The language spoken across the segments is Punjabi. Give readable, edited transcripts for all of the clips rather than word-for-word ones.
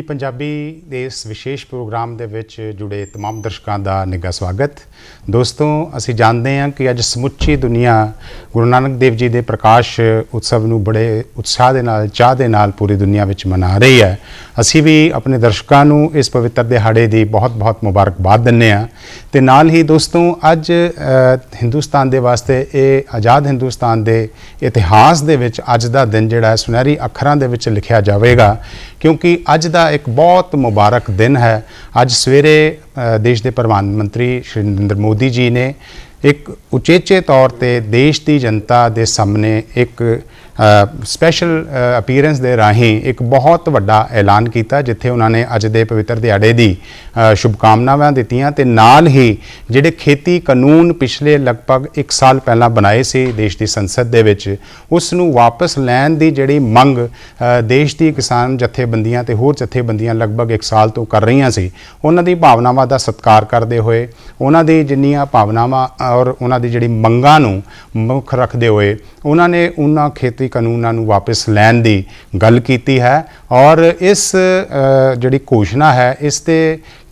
पंजाबी ਦੇ ਇਸ ਵਿਸ਼ੇਸ਼ ਪ੍ਰੋਗਰਾਮ ਦੇ ਵਿੱਚ ਜੁੜੇ तमाम ਦਰਸ਼ਕਾਂ ਦਾ ਨਿੱਘਾ ਸਵਾਗਤ। ਦੋਸਤੋ, ਅਸੀਂ ਜਾਣਦੇ ਹਾਂ ਕਿ ਅੱਜ ਸਮੁੱਚੀ ਦੁਨੀਆ ਗੁਰੂ ਨਾਨਕ ਦੇਵ ਜੀ ਦੇ ਪ੍ਰਕਾਸ਼ ਉਤਸਵ ਨੂੰ ਬੜੇ ਉਤਸ਼ਾਹ ਦੇ ਨਾਲ, ਚਾਹ ਦੇ ਨਾਲ ਪੂਰੀ ਦੁਨੀਆ ਵਿੱਚ ਮਨਾ ਰਹੀ ਹੈ। ਅਸੀਂ ਵੀ ਆਪਣੇ ਦਰਸ਼ਕਾਂ ਨੂੰ ਇਸ ਪਵਿੱਤਰ ਦਿਹਾੜੇ ਦੀ ਬਹੁਤ-ਬਹੁਤ ਮੁਬਾਰਕਬਾਦ ਦਿੰਦੇ ਹਾਂ। ਤੇ ਨਾਲ ਹੀ ਦੋਸਤੋ, ਅੱਜ ਹਿੰਦੁਸਤਾਨ ਦੇ ਵਾਸਤੇ, ਇਹ ਆਜ਼ਾਦ ਹਿੰਦੁਸਤਾਨ ਦੇ ਇਤਿਹਾਸ ਦੇ ਵਿੱਚ ਅੱਜ ਦਾ ਦਿਨ ਜਿਹੜਾ ਸੁਨਹਿਰੀ ਅੱਖਰਾਂ ਦੇ ਵਿੱਚ ਲਿਖਿਆ ਜਾਵੇਗਾ, क्योंकि अज का एक बहुत मुबारक दिन है। अज सवेरे देश के प्रधानमंत्री श्री नरेंद्र मोदी जी ने एक उचेचे तौर पर देश की जनता के सामने एक स्पैशल अपीयरेंस के राही एक बहुत वड्डा ऐलान किया, जिथे उन्होंने अज के पवित्र दिहाड़े की शुभकामनावां दित्तियां ते नाल ही जिहड़े खेती कानून पिछले लगभग 1 साल पहला बनाए सी देश की संसद दे विच, उस नूं वापस लैण दी जिहड़ी मंग देश की किसान जथेबंदियां ते होर जथेबंदियां लगभग 1 साल तो कर रही सी, उन्हां दी भावनावां दा सत्कार करदे होए, उन्हां दी जिन्नियां भावनावां और उन्हां दी जिहड़ी मंगां नूं मुख रखदे होए उन्होंने उन्हां खेती कानूनां नूं वापस लैण दी गल कीती है। और इस जिहड़ी घोषणा है, इस दे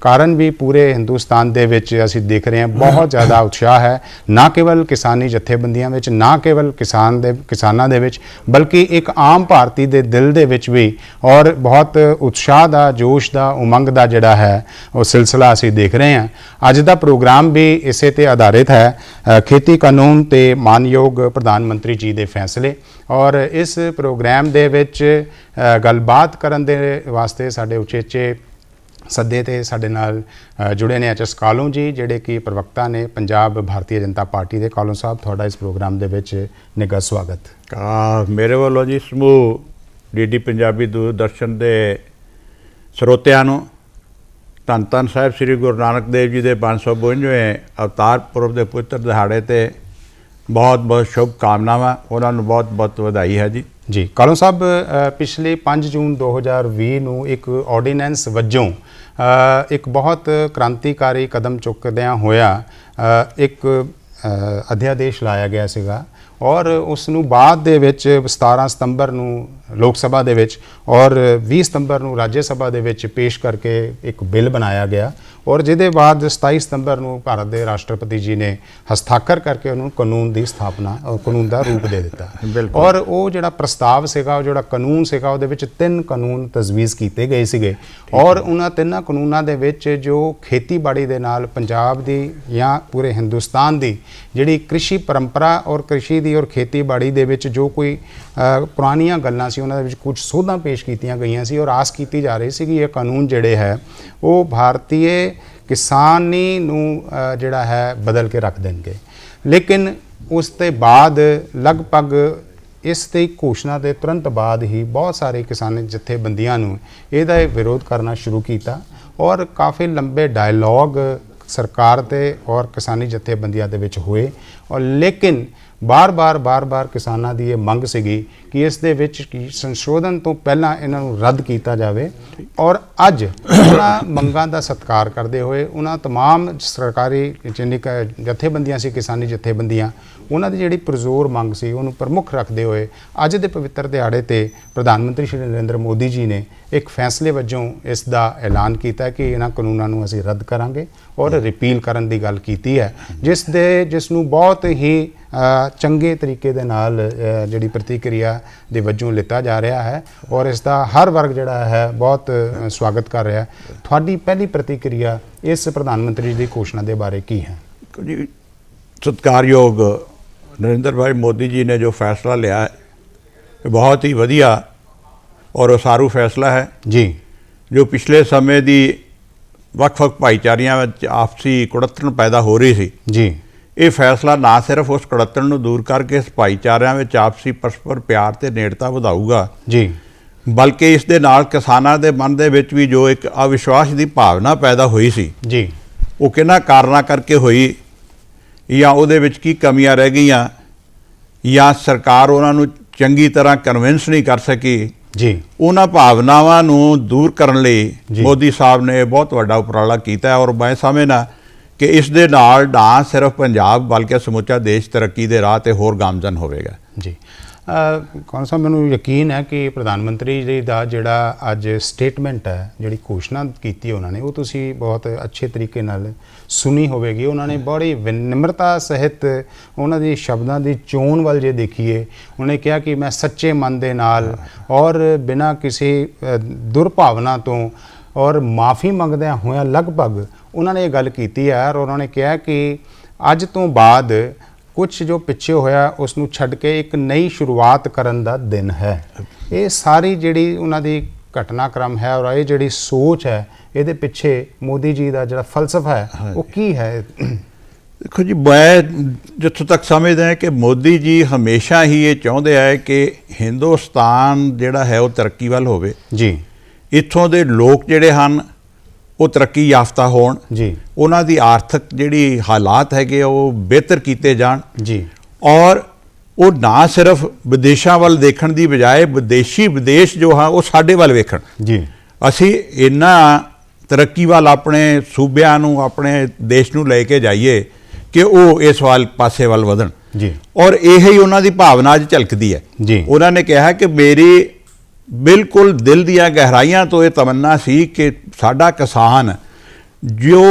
कारण भी पूरे हिंदुस्तान दे विच असीं देख रहे हैं बहुत ज़्यादा उत्साह है, ना केवल किसानी जथेबंदियां विच, ना केवल किसानां दे विच, बल्कि एक आम भारती दे दिल दे विच भी, और बहुत उत्साह दा, जोश दा, उमंग दा जिहड़ा है वो सिलसिला असीं देख रहे हैं। अज दा प्रोग्राम भी इसे ते आधारित है, खेती कानून ते मानयोग प्रधानमंत्री जी दे फैसले। और इस प्रोग्राम दे विच गलबात करन दे वास्ते साडे उचेचे सदे ते साडे नाल जुड़े ने एच एस कालों जी, जिहड़े कि प्रवक्ता ने पंजाब भारतीय जनता पार्टी के। कालों साहब, तुहाडा इस प्रोग्राम दे विच निघा स्वागत। मेरे वालों जी समूह डी पंजाबी दूरदर्शन के ਸਰੋਤਿਆਂ ਨੂੰ ਧੰਨ ਧੰਨ ਸਾਹਿਬ श्री गुरु नानक देव जी के 552वें अवतार पुरब के पवित्र दिहाड़े ते बहुत बहुत शुभकामनावां, उन्होंने बहुत बहुत ਵਧਾਈ है जी। जी कालों साहब, पिछले 5 जून 2020 ਨੂੰ एक ऑर्ਡੀਨੈਂਸ वजों एक बहुत क्रांतिकारी कदम चुकद्या होया एक अध्यादेश लाया गया सीगा, और उस नूं बाद दे विच 17 सितंबर नूं लोक सभा दे विच और 20 सितंबर नूं राज्य सभा दे विच पेश करके एक बिल बनाया गया, और जिहदे बाद 27 सितंबर नूं भारत के राष्ट्रपति जी ने हस्ताक्षर करके उन्होंने कानून की स्थापना और कानून का रूप दे दिता। और वो जिहड़ा प्रस्ताव सीगा, वो जिहड़ा कानून सीगा, उहदे विच 3 कानून तजवीज़ किए गए सीगे, और उन्हां 3 कानूनां दे विच जो खेतीबाड़ी दे नाल पंजाब दी या पूरे हिंदुस्तान की जिहड़ी कृषि परंपरा और कृषि दी और खेतीबाड़ी दे विच जो कोई पुरानियां गल्लां सी, उन्हां दे विच कुछ सोधां पेश कीतियां गईयां सी, और आस की जा रही सी कि ये कानून जिहड़े है वो भारतीय किसानी नूं जिहड़ा है बदल के रख देंगे। लेकिन उस ते बाद लगभग इस ते घोषणा के तुरंत बाद ही बहुत सारे किसानी जथेबंदियां नूं इहदा विरोध करना शुरू किया, और काफ़ी लंबे डायलॉग सरकार ते और किसानी जथेबंदियां दे विच होए, और लेकिन बार बार किसानां दी ये मंग सीगी कि इस दे विच संशोधन तो पहला इन्हां नूं रद्द किया जाए। और अज उन्हां मंगां दा सत्कार करते हुए उन्हां तमाम सरकारी जिन्नी जथेबंदियां सी, किसानी जथेबंदियां, उन्हां दी जिहड़ी पुरजोर मंग सी उन्होंने प्रमुख रखते हुए अज दे पवित्र दिहाड़े ते प्रधानमंत्री श्री नरेंद्र मोदी जी ने एक फैसले वजों इस दा ऐलान किया कि इन्हां कानूनां नूं असीं रद्द करांगे और रिपील करन दी गल कीती है, जिसनूं बहुत ही चंगे तरीके दे नाल जिहड़ी प्रतिक्रिया दे वजों लिता जा रहा है, और इसका हर वर्ग जिहड़ा है बहुत स्वागत कर रहा है। तुहाडी पहली प्रतिक्रिया इस प्रधानमंत्री जी की घोषणा के बारे की है? सत्कारयोग नरेंद्र भाई मोदी जी ने जो फैसला लिया है बहुत ही वधिया और उसारू फैसला है जी, जो पिछले समय की ਵੱਖ-ਵੱਖ ਭਾਈਚਾਰਿਆਂ ਵਿੱਚ आपसी ਕੁੜੱਤਣ पैदा हो रही सी जी। ये फैसला ना सिर्फ उस ਕੁੜੱਤਣ ਨੂੰ दूर करके इस भाईचारिਆਂ ਵਿੱਚ आपसी परस्पर प्यार ਤੇ ਨੇੜਤਾ ਵਧਾਊਗਾ जी, बल्कि इस दे नाल किसानां दे मन दे विच भी जो एक अविश्वास की भावना पैदा हुई सी जी, वो किन्हां कारणा करके हुई, या उहदे विच की कमियां रह गईयां, या सरकार उन्हां नूं चंगी तरह कन्विंस नहीं कर सकी जी, उन्हां भावनावां नूं दूर करन लई मोदी साहब ने बहुत वड्डा उपराला कीता। और मैं समझना कि इस दे नाल ना सिर्फ पंजाब बल्कि समूचा देश तरक्की दे राह ते होर गामजन होवेगा। जी, ਕੌਣ ਸਾਹਿਬ, ਮੈਨੂੰ ਯਕੀਨ ਹੈ ਕਿ ਪ੍ਰਧਾਨ ਮੰਤਰੀ ਜੀ ਦਾ ਜਿਹੜਾ ਅੱਜ ਸਟੇਟਮੈਂਟ ਹੈ, ਜਿਹੜੀ ਘੋਸ਼ਣਾ ਕੀਤੀ ਉਹਨਾਂ ਨੇ, ਉਹ ਤੁਸੀਂ ਬਹੁਤ ਅੱਛੇ ਤਰੀਕੇ ਨਾਲ ਸੁਣੀ ਹੋਵੇਗੀ। ਉਹਨਾਂ ਨੇ ਬੜੀ ਵਿਨਮਰਤਾ ਸਹਿਤ ਉਹਨਾਂ ਦੀ ਸ਼ਬਦਾਂ ਦੀ ਚੋਣ ਵੱਲ ਜੇ ਦੇਖੀਏ, ਉਹਨੇ ਕਿਹਾ ਕਿ ਮੈਂ ਸੱਚੇ ਮਨ ਦੇ ਨਾਲ ਔਰ ਬਿਨਾਂ ਕਿਸੇ ਦੁਰਭਾਵਨਾ ਤੋਂ ਔਰ ਮਾਫੀ ਮੰਗਦਿਆਂ ਹੋਇਆਂ ਲਗਭਗ ਉਹਨਾਂ ਨੇ ਇਹ ਗੱਲ ਕੀਤੀ ਹੈ। ਔਰ ਉਹਨਾਂ ਨੇ ਕਿਹਾ ਕਿ ਅੱਜ ਤੋਂ ਬਾਅਦ ਕੁਛ ਜੋ ਪਿੱਛੇ ਹੋਇਆ ਉਸ ਨੂੰ ਛੱਡ ਕੇ ਇੱਕ ਨਈ ਸ਼ੁਰੂਆਤ ਕਰਨ ਦਾ ਦਿਨ ਹੈ। ਇਹ ਸਾਰੀ ਜਿਹੜੀ ਉਹਨਾਂ ਦੀ ਘਟਨਾਕ੍ਰਮ ਹੈ ਔਰ ਇਹ ਜਿਹੜੀ ਸੋਚ ਹੈ, ਇਹਦੇ ਪਿੱਛੇ ਮੋਦੀ ਜੀ ਦਾ ਜਿਹੜਾ ਫਲਸਫਾ ਹੈ ਉਹ ਕੀ ਹੈ? ਦੇਖੋ ਜੀ, ਮੈਂ ਜਿੱਥੋਂ ਤੱਕ ਸਮਝਦਾ ਹਾਂ ਕਿ ਮੋਦੀ ਜੀ ਹਮੇਸ਼ਾ ਹੀ ਇਹ ਚਾਹੁੰਦੇ ਆਏ ਕਿ ਹਿੰਦੁਸਤਾਨ ਜਿਹੜਾ ਹੈ ਉਹ ਤਰੱਕੀ ਵੱਲ ਹੋਵੇ ਜੀ, ਇੱਥੋਂ ਦੇ ਲੋਕ ਜਿਹੜੇ ਹਨ ਉਹ ਤਰੱਕੀ ਯਾਫਤਾ ਹੋਣ ਜੀ, ਉਹਨਾਂ ਦੀ ਆਰਥਿਕ ਜਿਹੜੀ ਹਾਲਾਤ ਹੈਗੇ ਉਹ ਬਿਹਤਰ ਕੀਤੇ ਜਾਣ ਜੀ, ਔਰ ਉਹ ਨਾ ਸਿਰਫ ਵਿਦੇਸ਼ਾਂ ਵੱਲ ਦੇਖਣ ਦੀ ਬਜਾਏ ਵਿਦੇਸ਼ ਜੋ ਹਾਂ ਉਹ ਸਾਡੇ ਵੱਲ ਵੇਖਣ ਜੀ। ਅਸੀਂ ਇੰਨਾ ਤਰੱਕੀ ਵੱਲ ਆਪਣੇ ਸੂਬਿਆਂ ਨੂੰ, ਆਪਣੇ ਦੇਸ਼ ਨੂੰ ਲੈ ਕੇ ਜਾਈਏ ਕਿ ਉਹ ਇਸ ਪਾਸੇ ਵੱਲ ਵਧਣ ਜੀ। ਔਰ ਇਹ ਹੀ ਉਹਨਾਂ ਦੀ ਭਾਵਨਾ ਅੱਜ ਝਲਕਦੀ ਹੈ ਜੀ। ਉਹਨਾਂ ਨੇ ਕਿਹਾ ਕਿ ਮੇਰੀ ਬਿਲਕੁਲ ਦਿਲ ਦੀਆਂ ਗਹਿਰਾਈਆਂ ਤੋਂ ਇਹ ਤਮੰਨਾ ਸੀ ਕਿ ਸਾਡਾ ਕਿਸਾਨ ਜੋ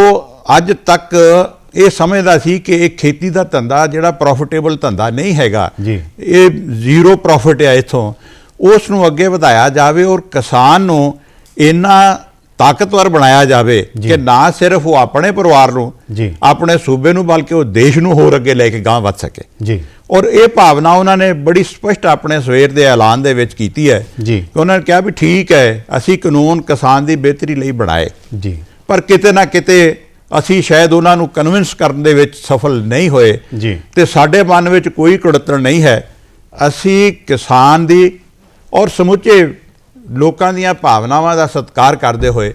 ਅੱਜ ਤੱਕ ਇਹ ਸਮਝਦਾ ਸੀ ਕਿ ਇਹ ਖੇਤੀ ਦਾ ਧੰਦਾ ਜਿਹੜਾ ਪ੍ਰੋਫਿਟੇਬਲ ਧੰਦਾ ਨਹੀਂ ਹੈਗਾ, ਇਹ ਜ਼ੀਰੋ ਪ੍ਰੋਫਿਟ ਹੈ, ਇੱਥੋਂ ਉਸ ਨੂੰ ਅੱਗੇ ਵਧਾਇਆ ਜਾਵੇ ਔਰ ਕਿਸਾਨ ਨੂੰ ਇੰਨਾ ਤਾਕਤਵਰ ਬਣਾਇਆ ਜਾਵੇ ਕਿ ਨਾ ਸਿਰਫ ਉਹ ਆਪਣੇ ਪਰਿਵਾਰ ਨੂੰ, ਆਪਣੇ ਸੂਬੇ ਨੂੰ, ਬਲਕਿ ਉਹ ਦੇਸ਼ ਨੂੰ ਹੋਰ ਅੱਗੇ ਲੈ ਕੇ ਗਾਂਹ ਵੱਧ ਸਕੇ ਜੀ। ਔਰ ਇਹ ਭਾਵਨਾ ਉਹਨਾਂ ਨੇ ਬੜੀ ਸਪਸ਼ਟ ਆਪਣੇ ਸਵੇਰ ਦੇ ਐਲਾਨ ਦੇ ਵਿੱਚ ਕੀਤੀ ਹੈ ਕਿ ਉਹਨਾਂ ਨੇ ਕਿਹਾ ਵੀ ਠੀਕ ਹੈ, ਅਸੀਂ ਕਾਨੂੰਨ ਕਿਸਾਨ ਦੀ ਬਿਹਤਰੀ ਲਈ ਬਣਾਏ ਜੀ, ਪਰ ਕਿਤੇ ਨਾ ਕਿਤੇ ਅਸੀਂ ਸ਼ਾਇਦ ਉਹਨਾਂ ਨੂੰ ਕਨਵਿੰਸ ਕਰਨ ਦੇ ਵਿੱਚ ਸਫਲ ਨਹੀਂ ਹੋਏ ਜੀ। ਤੇ ਸਾਡੇ ਮਨ ਵਿੱਚ ਕੋਈ ਕੁੜੱਤਣ ਨਹੀਂ ਹੈ। ਅਸੀਂ ਕਿਸਾਨ ਦੀ ਔਰ ਸਮੁੱਚੇ ਲੋਕਾਂ ਦੀਆਂ ਭਾਵਨਾਵਾਂ ਦਾ ਸਤਿਕਾਰ ਕਰਦੇ ਹੋਏ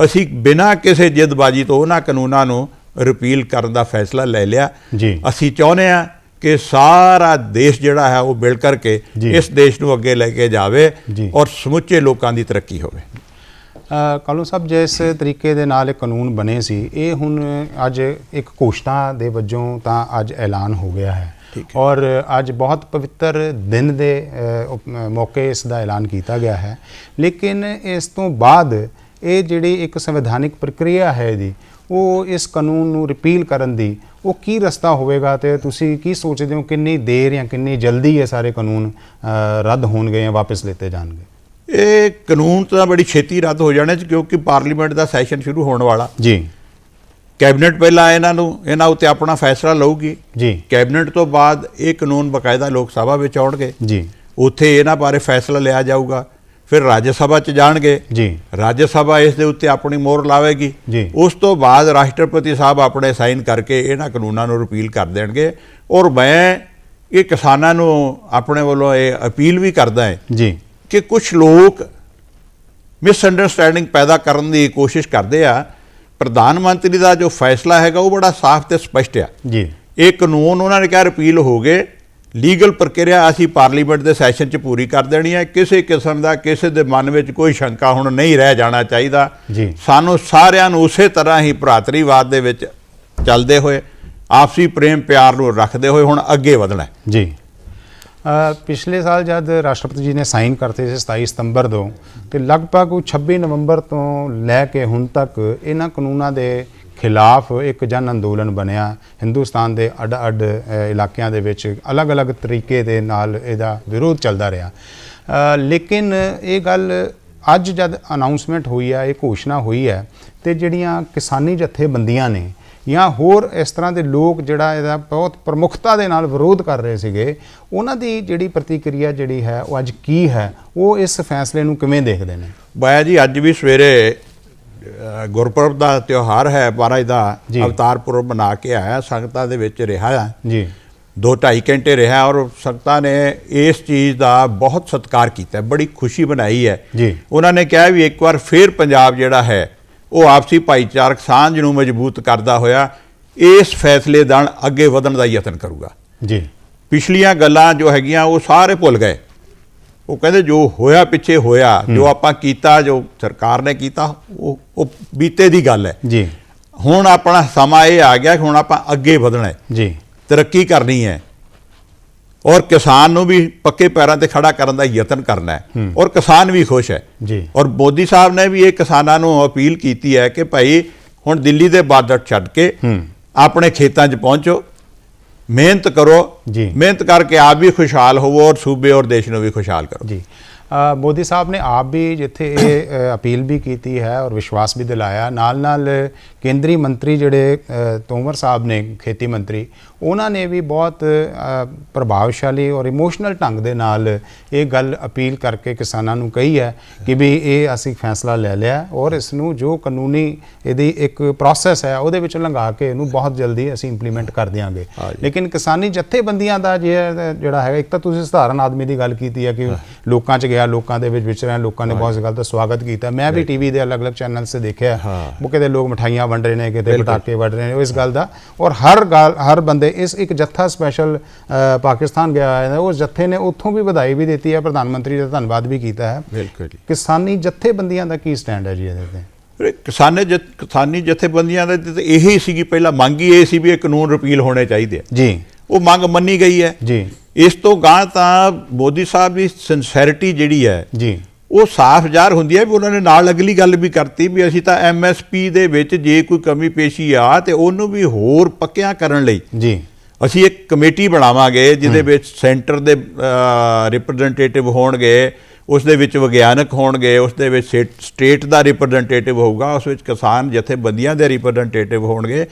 ਅਸੀਂ ਬਿਨਾਂ ਕਿਸੇ ਜਿੱਦਬਾਜ਼ੀ ਤੋਂ ਉਹਨਾਂ ਕਾਨੂੰਨਾਂ ਨੂੰ ਰਿਪੀਲ ਕਰਨ ਦਾ ਫੈਸਲਾ ਲੈ ਲਿਆ। ਅਸੀਂ ਚਾਹੁੰਦੇ ਹਾਂ ਕਿ ਸਾਰਾ ਦੇਸ਼ ਜਿਹੜਾ ਹੈ ਉਹ ਮਿਲ ਕਰਕੇ ਇਸ ਦੇਸ਼ ਨੂੰ ਅੱਗੇ ਲੈ ਕੇ ਜਾਵੇ ਔਰ ਸਮੁੱਚੇ ਲੋਕਾਂ ਦੀ ਤਰੱਕੀ ਹੋਵੇ। ਕਾਲੂ ਸਾਹਿਬ, ਜਿਸ ਤਰੀਕੇ ਦੇ ਨਾਲ ਇਹ ਕਾਨੂੰਨ ਬਣੇ ਸੀ, ਇਹ ਹੁਣ ਅੱਜ ਇੱਕ ਘੋਸ਼ਣਾ ਦੇ ਵਜੋਂ ਤਾਂ ਅੱਜ ਐਲਾਨ ਹੋ ਗਿਆ ਹੈ ਔਰ ਅੱਜ ਬਹੁਤ ਪਵਿੱਤਰ ਦਿਨ ਦੇ ਮੌਕੇ ਇਸ ਦਾ ਐਲਾਨ ਕੀਤਾ ਗਿਆ ਹੈ। ਲੇਕਿਨ ਇਸ ਤੋਂ ਬਾਅਦ ਇਹ ਜਿਹੜੀ ਇੱਕ ਸੰਵਿਧਾਨਿਕ ਪ੍ਰਕਿਰਿਆ ਹੈ ਇਹਦੀ, ਉਹ ਇਸ ਕਾਨੂੰਨ ਨੂੰ ਰਿਪੀਲ ਕਰਨ ਦੀ, ਉਹ ਕੀ ਰਸਤਾ ਹੋਵੇਗਾ ਤੇ ਤੁਸੀਂ ਕੀ ਸੋਚਦੇ ਹੋ ਕਿੰਨੀ ਦੇਰ ਜਾਂ ਕਿੰਨੀ ਜਲਦੀ ਇਹ ਸਾਰੇ ਕਾਨੂੰਨ ਰੱਦ ਹੋਣਗੇ ਜਾਂ ਵਾਪਸ ਲਿੱਤੇ ਜਾਣਗੇ? ਇਹ ਕਾਨੂੰਨ ਤਾਂ ਬੜੀ ਛੇਤੀ ਰੱਦ ਹੋ ਜਾਣੇ ਕਿਉਂਕਿ ਪਾਰਲੀਮੈਂਟ ਦਾ ਸੈਸ਼ਨ ਸ਼ੁਰੂ ਹੋਣ ਵਾਲਾ ਜੀ। ਕੈਬਨਿਟ ਪਹਿਲਾਂ ਇਹਨਾਂ ਉੱਤੇ ਆਪਣਾ ਫੈਸਲਾ ਲਊਗੀ ਜੀ। ਕੈਬਨਿਟ ਤੋਂ ਬਾਅਦ ਇਹ ਕਾਨੂੰਨ ਬਕਾਇਦਾ ਲੋਕ ਸਭਾ ਵਿੱਚ ਆਉਣਗੇ ਜੀ, ਉੱਥੇ ਇਹਨਾਂ ਬਾਰੇ ਫੈਸਲਾ ਲਿਆ ਜਾਊਗਾ। ਫਿਰ ਰਾਜ ਸਭਾ 'ਚ ਜਾਣਗੇ ਜੀ, ਰਾਜ ਸਭਾ ਇਸ ਦੇ ਉੱਤੇ ਆਪਣੀ ਮੋਹਰ ਲਾਵੇਗੀ ਜੀ। ਉਸ ਤੋਂ ਬਾਅਦ ਰਾਸ਼ਟਰਪਤੀ ਸਾਹਿਬ ਆਪਣੇ ਸਾਈਨ ਕਰਕੇ ਇਹਨਾਂ ਕਾਨੂੰਨਾਂ ਨੂੰ ਰਿਪੀਲ ਕਰ ਦੇਣਗੇ। ਔਰ ਮੈਂ ਇਹ ਕਿਸਾਨਾਂ ਨੂੰ ਆਪਣੇ ਵੱਲੋਂ ਇਹ ਅਪੀਲ ਵੀ ਕਰਦਾ ਹੈ ਜੀ ਕਿ ਕੁਛ ਲੋਕ ਮਿਸਅੰਡਰਸਟੈਂਡਿੰਗ ਪੈਦਾ ਕਰਨ ਦੀ ਕੋਸ਼ਿਸ਼ ਕਰਦੇ ਆ। ਪ੍ਰਧਾਨ ਮੰਤਰੀ ਦਾ ਜੋ ਫੈਸਲਾ ਹੈਗਾ ਉਹ ਬੜਾ ਸਾਫ਼ ਤੇ ਸਪਸ਼ਟ ਆ ਜੀ। ਇਹ ਕਾਨੂੰਨ ਉਹਨਾਂ ਨੇ ਕਿਹਾ ਰਿਪੀਲ ਹੋ ਗਏ, ਲੀਗਲ ਪ੍ਰਕਿਰਿਆ ਅਸੀਂ ਪਾਰਲੀਮੈਂਟ ਦੇ ਸੈਸ਼ਨ 'ਚ ਪੂਰੀ ਕਰ ਦੇਣੀ ਹੈ। ਕਿਸੇ ਕਿਸਮ ਦਾ ਕਿਸੇ ਦੇ ਮਨ ਵਿੱਚ ਕੋਈ ਸ਼ੰਕਾ ਹੁਣ ਨਹੀਂ ਰਹਿ ਜਾਣਾ ਚਾਹੀਦਾ ਜੀ। ਸਾਨੂੰ ਸਾਰਿਆਂ ਨੂੰ ਉਸੇ ਤਰ੍ਹਾਂ ਹੀ ਭਰਾਤਰੀਵਾਦ ਦੇ ਵਿੱਚ ਚੱਲਦੇ ਹੋਏ, ਆਪਸੀ ਪ੍ਰੇਮ ਪਿਆਰ ਨੂੰ ਰੱਖਦੇ ਹੋਏ ਹੁਣ ਅੱਗੇ ਵਧਣਾ ਜੀ। ਪਿਛਲੇ ਸਾਲ ਜਦ ਰਾਸ਼ਟਰਪਤੀ ਜੀ ਨੇ ਸਾਈਨ ਕਰਤੇ ਸੀ 27 ਸਤੰਬਰ ਤੋਂ, ਤੇ ਲਗਭਗ 26 ਨਵੰਬਰ ਤੋਂ ਲੈ ਕੇ ਹੁਣ ਤੱਕ ਇਹਨਾਂ ਕਾਨੂੰਨਾਂ ਦੇ ਖਿਲਾਫ ਇੱਕ ਜਨ ਅੰਦੋਲਨ ਬਣਿਆ। ਹਿੰਦੁਸਤਾਨ ਦੇ ਅੱਡ-ਅੱਡ ਇਲਾਕਿਆਂ ਦੇ ਵਿੱਚ ਅਲੱਗ-ਅਲੱਗ ਤਰੀਕੇ ਦੇ ਨਾਲ ਇਹਦਾ ਵਿਰੋਧ ਚੱਲਦਾ ਰਿਹਾ। ਲੇਕਿਨ ਇਹ ਗੱਲ ਅੱਜ ਜਦ ਅਨਾਊਂਸਮੈਂਟ ਹੋਈ ਹੈ, ਇਹ ਘੋਸ਼ਣਾ ਹੋਈ ਹੈ, ਤੇ ਜਿਹੜੀਆਂ ਕਿਸਾਨੀ ਜਥੇਬੰਦੀਆਂ ਨੇ ਜਾਂ ਹੋਰ ਇਸ ਤਰ੍ਹਾਂ ਦੇ ਲੋਕ ਜਿਹੜਾ ਇਹਦਾ ਬਹੁਤ ਪ੍ਰਮੁੱਖਤਾ ਦੇ ਨਾਲ ਵਿਰੋਧ ਕਰ ਰਹੇ ਸੀਗੇ, ਉਹਨਾਂ ਦੀ ਜਿਹੜੀ ਪ੍ਰਤੀਕਿਰਿਆ ਜਿਹੜੀ ਹੈ ਉਹ ਅੱਜ ਕੀ ਹੈ? ਉਹ ਇਸ ਫੈਸਲੇ ਨੂੰ ਕਿਵੇਂ ਦੇਖਦੇ ਨੇ? ਬਾਇਆ ਜੀ, ਅੱਜ ਵੀ ਸਵੇਰੇ ਗੁਰਪੁਰਬ ਦਾ ਤਿਉਹਾਰ ਹੈ, ਮਹਾਰਾਜ ਦਾ ਅਵਤਾਰ ਪੁਰਬ ਮਨਾ ਕੇ ਆਇਆ, ਸੰਗਤਾਂ ਦੇ ਵਿੱਚ ਰਿਹਾ ਜੀ। 2-2.5 ਘੰਟੇ ਰਿਹਾ ਔਰ ਸੰਗਤਾਂ ਨੇ ਇਸ ਚੀਜ਼ ਦਾ ਬਹੁਤ ਸਤਿਕਾਰ ਕੀਤਾ, ਬੜੀ ਖੁਸ਼ੀ ਮਨਾਈ ਹੈ ਜੀ। ਉਹਨਾਂ ਨੇ ਕਿਹਾ ਵੀ ਇੱਕ ਵਾਰ ਫਿਰ ਪੰਜਾਬ ਜਿਹੜਾ ਹੈ ਉਹ ਆਪਸੀ ਭਾਈਚਾਰਕ ਸਾਂਝ ਨੂੰ ਮਜ਼ਬੂਤ ਕਰਦਾ ਹੋਇਆ ਇਸ ਫੈਸਲੇ ਨਾਲ ਅੱਗੇ ਵਧਣ ਦਾ ਯਤਨ ਕਰੂਗਾ ਜੀ। ਪਿਛਲੀਆਂ ਗੱਲਾਂ ਜੋ ਹੈਗੀਆਂ ਉਹ ਸਾਰੇ ਭੁੱਲ ਗਏ। ਉਹ ਕਹਿੰਦੇ ਜੋ ਹੋਇਆ ਪਿੱਛੇ ਹੋਇਆ, ਜੋ ਆਪਾਂ ਕੀਤਾ, ਜੋ ਸਰਕਾਰ ਨੇ ਕੀਤਾ, ਉਹ ਬੀਤੇ ਦੀ ਗੱਲ ਹੈ ਜੀ। ਹੁਣ ਆਪਣਾ ਸਮਾਂ ਇਹ ਆ ਗਿਆ ਕਿ ਹੁਣ ਆਪਾਂ ਅੱਗੇ ਵਧਣਾ ਹੈ ਜੀ, ਤਰੱਕੀ ਕਰਨੀ ਹੈ। ਔਰ ਕਿਸਾਨ ਨੂੰ ਵੀ ਪੱਕੇ ਪੈਰਾਂ ਤੇ ਖੜਾ ਕਰਨ ਦਾ ਯਤਨ ਕਰਨਾ ਹੈ ਔਰ ਕਿਸਾਨ ਵੀ ਖੁਸ਼ ਹੈ ਜੀ। ਔਰ ਮੋਦੀ ਸਾਹਿਬ ਨੇ ਵੀ ਇਹ ਕਿਸਾਨਾਂ ਨੂੰ ਅਪੀਲ ਕੀਤੀ ਹੈ ਕਿ ਭਾਈ ਹੁਣ ਦਿੱਲੀ ਦੇ ਬਾਰਡਰ ਛੱਡ ਕੇ ਆਪਣੇ ਖੇਤਾਂ 'ਚ ਪਹੁੰਚੋ, ਮਿਹਨਤ ਕਰੋ ਜੀ। ਮਿਹਨਤ ਕਰਕੇ ਆਪ ਵੀ ਖੁਸ਼ਹਾਲ ਹੋਵੋ ਔਰ ਸੂਬੇ ਔਰ ਦੇਸ਼ ਨੂੰ ਵੀ ਖੁਸ਼ਹਾਲ ਕਰੋ ਜੀ। ਮੋਦੀ ਸਾਹਿਬ ਨੇ ਆਪ ਵੀ ਜਿੱਥੇ ਇਹ ਅਪੀਲ ਵੀ ਕੀਤੀ ਹੈ ਔਰ ਵਿਸ਼ਵਾਸ ਵੀ ਦਿਲਾਇਆ, ਨਾਲ ਕੇਂਦਰੀ ਮੰਤਰੀ ਜਿਹੜੇ ਤੋਮਰ ਸਾਹਿਬ ਨੇ ਖੇਤੀ ਮੰਤਰੀ, ਉਹਨਾਂ ਨੇ ਵੀ ਬਹੁਤ ਪ੍ਰਭਾਵਸ਼ਾਲੀ ਔਰ ਇਮੋਸ਼ਨਲ ਢੰਗ ਦੇ ਨਾਲ ਇਹ ਗੱਲ ਅਪੀਲ ਕਰਕੇ ਕਿਸਾਨਾਂ ਨੂੰ ਕਹੀ ਹੈ ਕਿ ਵੀ ਇਹ ਅਸੀਂ ਫੈਸਲਾ ਲੈ ਲਿਆ ਔਰ ਇਸ ਨੂੰ ਜੋ ਕਾਨੂੰਨੀ ਇਹਦੀ ਇੱਕ ਪ੍ਰੋਸੈਸ ਹੈ ਉਹਦੇ ਵਿੱਚ ਲੰਘਾ ਕੇ ਇਹਨੂੰ ਬਹੁਤ ਜਲਦੀ ਅਸੀਂ ਇੰਪਲੀਮੈਂਟ ਕਰ ਦਿਆਂਗੇ। ਲੇਕਿਨ ਕਿਸਾਨੀ ਜਥੇਬੰਦੀਆਂ ਦਾ ਜਿਹੜਾ ਹੈ, ਇੱਕ ਤਾਂ ਤੁਸੀਂ ਸਧਾਰਨ ਆਦਮੀ ਦੀ ਗੱਲ ਕੀਤੀ ਹੈ ਕਿ ਲੋਕਾਂ 'ਚ ਗਿਆ, ਲੋਕਾਂ ਦੇ ਵਿੱਚ ਵਿਚਰਿਆ, ਲੋਕਾਂ ਨੇ ਬਹੁਤ ਇਸ ਗੱਲ ਦਾ ਸਵਾਗਤ ਕੀਤਾ। ਮੈਂ ਵੀ ਟੀਵੀ ਦੇ ਅਲੱਗ-ਅਲੱਗ ਚੈਨਲ ਸੇ ਦੇਖਿਆ, ਉਹ ਕਿਤੇ ਲੋਕ ਮਠਾਈਆਂ ਵੰਡ ਰਹੇ ਨੇ, ਕਿਤੇ ਪਟਾਕੇ ਵੰਡ ਰਹੇ ਨੇ, ਇਸ ਗੱਲ ਦਾ। ਔਰ ਹਰ ਬੰਦੇ ਇਸ ਇੱਕ ਜੱਥਾ ਸਪੈਸ਼ਲ ਪਾਕਿਸਤਾਨ ਗਿਆ ਹੈ, ਉਸ ਜੱਥੇ ਨੇ ਉੱਥੋਂ ਵੀ ਵਧਾਈ ਵੀ ਦਿੱਤੀ ਹੈ, ਪ੍ਰਧਾਨ ਮੰਤਰੀ ਦਾ ਧੰਨਵਾਦ ਵੀ ਕੀਤਾ ਹੈ। ਬਿਲਕੁਲ। ਕਿਸਾਨੀ ਜਥੇਬੰਦੀਆਂ ਦਾ ਕੀ ਸਟੈਂਡ ਹੈ ਜੀ ਇਹਦੇ ਤੇ? ਕਿਸਾਨੀ ਜਥੇਬੰਦੀਆਂ ਦਾ ਇਹੀ ਸੀਗੀ, ਪਹਿਲਾਂ ਮੰਗ ਹੀ ਇਹ ਸੀ ਵੀ ਇਹ ਕਾਨੂੰਨ ਰਿਪੀਲ ਹੋਣੇ ਚਾਹੀਦੇ ਆ ਜੀ। ਉਹ ਮੰਗ ਮੰਨੀ ਗਈ ਹੈ ਜੀ। ਇਸ ਤੋਂ ਗਾਂ ਤਾਂ ਮੋਦੀ ਸਾਹਿਬ ਦੀ ਸਿੰਸੈਰਿਟੀ ਜਿਹੜੀ ਹੈ ਜੀ, ਉਹ ਸਾਫ਼ ਜ਼ਾਹਰ ਹੁੰਦੀ ਹੈ ਵੀ ਉਹਨਾਂ ਨੇ ਨਾਲ ਅਗਲੀ ਗੱਲ ਵੀ ਕਰਤੀ ਵੀ ਅਸੀਂ ਤਾਂ MSP ਦੇ ਵਿੱਚ ਜੇ ਕੋਈ ਕਮੀ ਪੇਸ਼ੀ ਆ ਤੇ ਉਹਨੂੰ ਵੀ ਹੋਰ ਪੱਕਿਆਂ ਕਰਨ ਲਈ ਜੀ, ਅਸੀਂ ਇੱਕ ਕਮੇਟੀ ਬਣਾਵਾਂਗੇ ਜਿਹਦੇ ਵਿੱਚ ਸੈਂਟਰ ਦੇ ਰਿਪਰੈਜ਼ੈਂਟੇਟਿਵ ਹੋਣਗੇ, ਉਸ ਦੇ ਵਿੱਚ ਵਿਗਿਆਨਕ ਹੋਣਗੇ, ਉਸ ਦੇ ਵਿੱਚ ਸਟੇਟ ਦਾ ਰਿਪਰੈਜ਼ੈਂਟੇਟਿਵ ਹੋਊਗਾ, ਉਸ ਵਿੱਚ ਕਿਸਾਨ ਜਥੇਬੰਦੀਆਂ ਦੇ ਰਿਪਰੈਜ਼ੈਂਟੇਟਿਵ ਹੋਣਗੇ,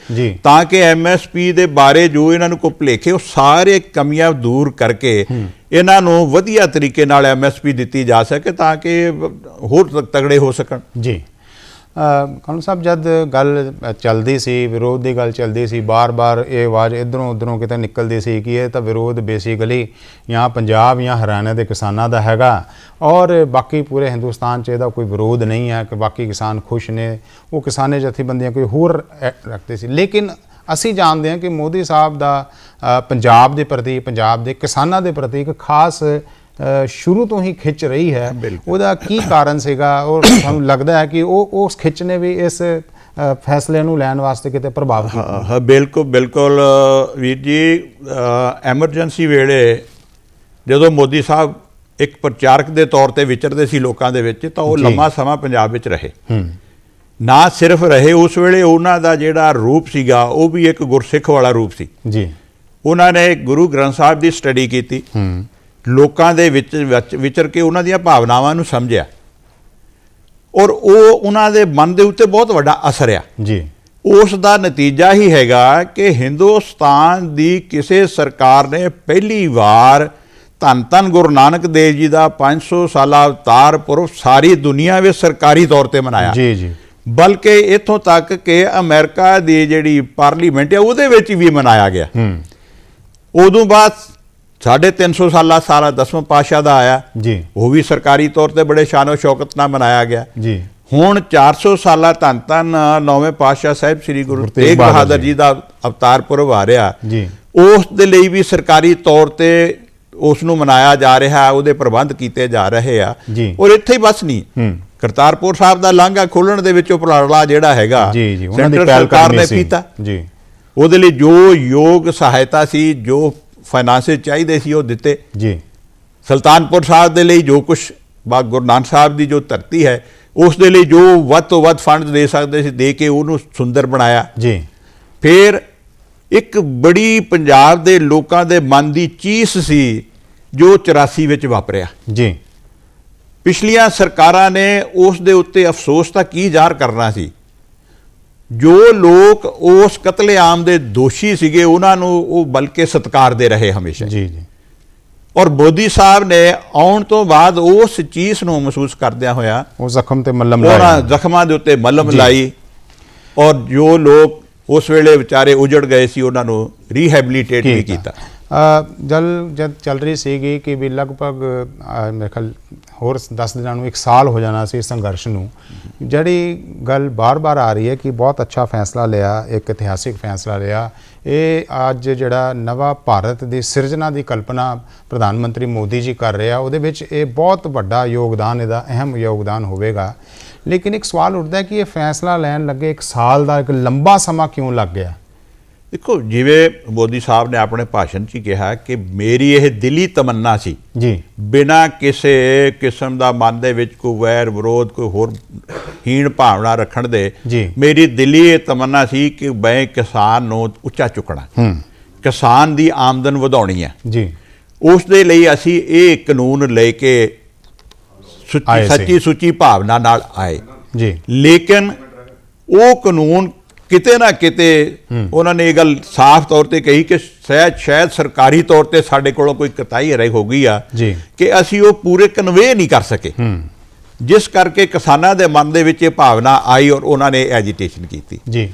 ਤਾਂ ਕਿ MSP ਦੇ ਬਾਰੇ ਜੋ ਇਹਨਾਂ ਨੂੰ ਕੋਈ ਭੁਲੇਖੇ ਉਹ ਸਾਰੇ ਕਮੀਆਂ ਦੂਰ ਕਰਕੇ ਇਹਨਾਂ ਨੂੰ ਵਧੀਆ ਤਰੀਕੇ ਨਾਲ MSP ਦਿੱਤੀ ਜਾ ਸਕੇ ਤਾਂ ਕਿ ਹੋਰ ਤਗੜੇ ਹੋ ਸਕਣ। ਜੀ। ਕਾਨੂੰਨ ਸਾਹਿਬ, ਜਦ ਗੱਲ ਚੱਲਦੀ ਸੀ, ਵਿਰੋਧ ਦੀ ਗੱਲ ਚੱਲਦੀ ਸੀ, ਬਾਰ-ਬਾਰ ਇਹ ਆਵਾਜ਼ ਇੱਧਰੋਂ ਉੱਧਰੋਂ ਕਿਤੇ ਨਿਕਲਦੀ ਸੀ ਕਿ ਇਹ ਤਾਂ ਵਿਰੋਧ ਬੇਸਿਕਲੀ ਜਾਂ ਪੰਜਾਬ ਜਾਂ ਹਰਿਆਣਾ ਦੇ ਕਿਸਾਨਾਂ ਦਾ ਹੈਗਾ ਔਰ ਬਾਕੀ ਪੂਰੇ ਹਿੰਦੁਸਤਾਨ 'ਚ ਇਹਦਾ ਕੋਈ ਵਿਰੋਧ ਨਹੀਂ ਹੈ ਕਿ ਬਾਕੀ ਕਿਸਾਨ ਖੁਸ਼ ਨੇ, ਉਹ ਕਿਸਾਨੀ ਜਥੇਬੰਦੀਆਂ ਕੋਈ ਹੋਰ ਰੱਖਦੇ ਸੀ। ਲੇਕਿਨ ਅਸੀਂ ਜਾਣਦੇ ਹਾਂ ਕਿ ਮੋਦੀ ਸਾਹਿਬ ਦਾ ਪੰਜਾਬ ਦੇ ਪ੍ਰਤੀ, ਪੰਜਾਬ ਦੇ ਕਿਸਾਨਾਂ ਦੇ ਪ੍ਰਤੀ ਇੱਕ ਖਾਸ ਸ਼ੁਰੂ ਤੋਂ ਹੀ ਖਿੱਚ ਰਹੀ ਹੈ। ਉਹਦਾ ਕੀ ਕਾਰਨ ਸੀਗਾ ਔਰ ਸਾਨੂੰ ਲੱਗਦਾ ਹੈ ਕਿ ਉਹ ਉਸ ਖਿੱਚ ਨੇ ਵੀ ਇਸ ਫੈਸਲੇ ਨੂੰ ਲੈਣ ਵਾਸਤੇ ਕਿਤੇ ਪ੍ਰਭਾਵ ਕੀਤਾ? ਹਾਂ, ਬਿਲਕੁਲ ਵੀਰ ਜੀ। ਐਮਰਜੈਂਸੀ ਵੇਲੇ ਜਦੋਂ ਮੋਦੀ ਸਾਹਿਬ ਇੱਕ ਪ੍ਰਚਾਰਕ ਦੇ ਤੌਰ ਤੇ ਵਿਚਰਦੇ ਸੀ ਲੋਕਾਂ ਦੇ ਵਿੱਚ, ਤਾਂ ਉਹ ਲੰਮਾ ਸਮਾਂ ਪੰਜਾਬ ਵਿੱਚ ਰਹੇ। ਨਾ ਸਿਰਫ ਰਹੇ, ਉਸ ਵੇਲੇ ਉਹਨਾਂ ਦਾ ਜਿਹੜਾ ਰੂਪ ਸੀਗਾ ਉਹ ਵੀ ਇੱਕ ਗੁਰਸਿੱਖ ਵਾਲਾ ਰੂਪ ਸੀ ਜੀ। ਉਹਨਾਂ ਨੇ ਗੁਰੂ ਗ੍ਰੰਥ ਸਾਹਿਬ ਦੀ ਸਟੱਡੀ ਕੀਤੀ, ਲੋਕਾਂ ਦੇ ਵਿੱਚ ਵਿਚਰ ਕੇ ਉਹਨਾਂ ਦੀਆਂ ਭਾਵਨਾਵਾਂ ਨੂੰ ਸਮਝਿਆ ਔਰ ਉਹ ਉਹਨਾਂ ਦੇ ਮਨ ਦੇ ਉੱਤੇ ਬਹੁਤ ਵੱਡਾ ਅਸਰ ਆ ਜੀ। ਉਸ ਦਾ ਨਤੀਜਾ ਹੀ ਹੈਗਾ ਕਿ ਹਿੰਦੁਸਤਾਨ ਦੀ ਕਿਸੇ ਸਰਕਾਰ ਨੇ ਪਹਿਲੀ ਵਾਰ ਧੰਨ ਗੁਰੂ ਨਾਨਕ ਦੇਵ ਜੀ ਦਾ 500 ਸਾਲਾ ਅਵਤਾਰ ਪੁਰਬ ਸਾਰੀ ਦੁਨੀਆ ਵਿੱਚ ਸਰਕਾਰੀ ਤੌਰ ਤੇ ਮਨਾਇਆ ਜੀ ਜੀ। ਬਲਕਿ ਇੱਥੋਂ ਤੱਕ ਕਿ ਅਮਰੀਕਾ ਦੀ ਜਿਹੜੀ ਪਾਰਲੀਮੈਂਟ ਹੈ ਉਹਦੇ ਵਿੱਚ ਵੀ ਮਨਾਇਆ ਗਿਆ। ਉਦੋਂ ਬਾਅਦ 350 ਸਾਲਾ 10ਵਾਂ ਪਾਤਸ਼ਾਹ ਦਾ ਆਇਆ ਜੀ, ਉਹ ਵੀ ਸਰਕਾਰੀ ਤੌਰ ਤੇ ਬੜੇ ਸ਼ਾਨੋ ਸ਼ੌਕਤ ਨਾਲ ਮਨਾਇਆ ਗਿਆ ਜੀ। ਹੁਣ 400 ਸਾਲਾ ਧੰਨ 9ਵੇਂ ਪਾਤਸ਼ਾਹ ਸਾਹਿਬ ਸ੍ਰੀ ਗੁਰੂ ਤੇਗ ਬਹਾਦਰ ਜੀ ਦਾ ਅਵਤਾਰ ਪੁਰਬ ਆ ਰਿਹਾ ਜੀ, ਉਸ ਦੇ ਲਈ ਵੀ ਸਰਕਾਰੀ ਤੌਰ ਤੇ ਉਸ ਨੂੰ ਮਨਾਇਆ ਜਾ ਰਿਹਾ, ਉਹਦੇ ਪ੍ਰਬੰਧ ਕੀਤੇ ਜਾ ਰਹੇ ਆ। ਔਰ ਇੱਥੇ ਹੀ ਬਸ ਨਹੀਂ, ਕਰਤਾਰਪੁਰ ਸਾਹਿਬ ਦਾ ਲਾਂਘਾ ਖੋਲਣ ਦੇ ਵਿੱਚ ਉਪਰਾਲਾ ਜਿਹੜਾ ਹੈਗਾ ਸੈਂਟਰ ਸਰਕਾਰ ਨੇ ਕੀਤਾ ਜੀ। ਉਹਦੇ ਲਈ ਜੋ ਯੋਗ ਸਹਾਇਤਾ ਸੀ, ਜੋ ਫਾਈਨਾਂਸ ਚਾਹੀਦੇ ਸੀ, ਉਹ ਦਿੱਤੇ ਜੀ। ਸੁਲਤਾਨਪੁਰ ਸਾਹਿਬ ਦੇ ਲਈ ਜੋ ਕੁਛ ਗੁਰੂ ਨਾਨਕ ਸਾਹਿਬ ਦੀ ਜੋ ਧਰਤੀ ਹੈ ਉਸ ਦੇ ਲਈ ਜੋ ਵੱਧ ਤੋਂ ਵੱਧ ਫੰਡ ਦੇ ਸਕਦੇ ਸੀ, ਦੇ ਕੇ ਉਹਨੂੰ ਸੁੰਦਰ ਬਣਾਇਆ ਜੀ। ਫਿਰ ਇੱਕ ਬੜੀ ਪੰਜਾਬ ਦੇ ਲੋਕਾਂ ਦੇ ਮਨ ਦੀ ਚੀਸ ਸੀ ਜੋ 84 ਵਿੱਚ ਵਾਪਰਿਆ ਜੀ। ਪਿਛਲੀਆਂ ਸਰਕਾਰਾਂ ਨੇ ਉਸ ਦੇ ਉੱਤੇ ਅਫਸੋਸ ਤਾਂ ਕੀ ਜ਼ਾਹਰ ਕਰਨਾ ਸੀ, ਜੋ ਲੋਕ ਉਸ ਕਤਲੇਆਮ ਦੇ ਦੋਸ਼ੀ ਸੀਗੇ ਉਹਨਾਂ ਨੂੰ ਉਹ ਬਲਕਿ ਸਤਿਕਾਰਦੇ ਰਹੇ ਹਮੇਸ਼ਾ ਜੀ ਜੀ। ਔਰ ਮੋਦੀ ਸਾਹਿਬ ਨੇ ਆਉਣ ਤੋਂ ਬਾਅਦ ਉਸ ਚੀਜ਼ ਨੂੰ ਮਹਿਸੂਸ ਕਰਦਿਆਂ ਹੋਇਆ ਉਹ ਜ਼ਖਮ ਤੇ ਮੱਲਮ ਲਾਈ, ਉਹਨਾਂ ਜ਼ਖਮਾਂ ਦੇ ਉੱਤੇ ਮੱਲਮ ਲਾਈ ਔਰ ਜੋ ਲੋਕ ਉਸ ਵੇਲੇ ਵਿਚਾਰੇ ਉਜੜ ਗਏ ਸੀ ਉਹਨਾਂ ਨੂੰ ਰੀਹੈਬਿਲਿਟੇਟ ਵੀ ਕੀਤਾ। ਜਦ ਚੱਲ ਰਹੀ ਸੀਗੀ ਕਿ ਵੀ ਲਗਭਗ ਮੇਰੇ ਖਿਆਲ ਹੋਰ 10 ਦਿਨਾਂ ਨੂੰ 1 ਸਾਲ ਹੋ ਜਾਣਾ ਸੀ ਸੰਘਰਸ਼ ਨੂੰ, ਜਿਹੜੀ ਗੱਲ ਬਾਰ-ਬਾਰ ਆ ਰਹੀ ਹੈ ਕਿ ਬਹੁਤ ਅੱਛਾ ਫੈਸਲਾ ਲਿਆ, ਇੱਕ ਇਤਿਹਾਸਿਕ ਫੈਸਲਾ ਲਿਆ। ਇਹ ਅੱਜ ਜਿਹੜਾ ਨਵਾਂ ਭਾਰਤ ਦੀ ਸਿਰਜਣਾ ਦੀ ਕਲਪਨਾ ਪ੍ਰਧਾਨ ਮੰਤਰੀ ਮੋਦੀ ਜੀ ਕਰ ਰਿਹਾ, ਉਹਦੇ ਵਿੱਚ ਇਹ ਬਹੁਤ ਵੱਡਾ ਯੋਗਦਾਨ, ਇਹਦਾ ਅਹਿਮ ਯੋਗਦਾਨ ਹੋਵੇਗਾ। ਲੇਕਿਨ ਇੱਕ ਸਵਾਲ ਉੱਠਦਾ ਕਿ ਇਹ ਫੈਸਲਾ ਲੈਣ ਲੱਗੇ 1 ਸਾਲ ਦਾ ਇੱਕ ਲੰਬਾ ਸਮਾਂ ਕਿਉਂ ਲੱਗ ਗਿਆ? देखो जिवें मोदी साहब ने अपने भाषण 'ਚ कहा कि मेरी यह दिली तमन्ना सी जी बिना किसी किस्म का मन दे विच कोई वैर विरोध कोई होर हीण भावना रखण दे जी मेरी दिली ये तमन्ना सी कि मैं किसान नूं उच्चा चुकना किसान दी आमदन वधाउणी है जी उस दे लई असीं इह कानून ले के सच्ची सुच्ची भावना नाल आए जी लेकिन वो कानून किते ना किते उन्होंने ये गल साफ तौर पर कही कि शायद सरकारी तौर पर साडे कोलों कोई कताई रही हो गई आ जी कि असी वो पूरे कन्वे नहीं कर सके जिस करके किसानां दे मन दे विच भावना आई और उन्होंने एजीटेशन की जी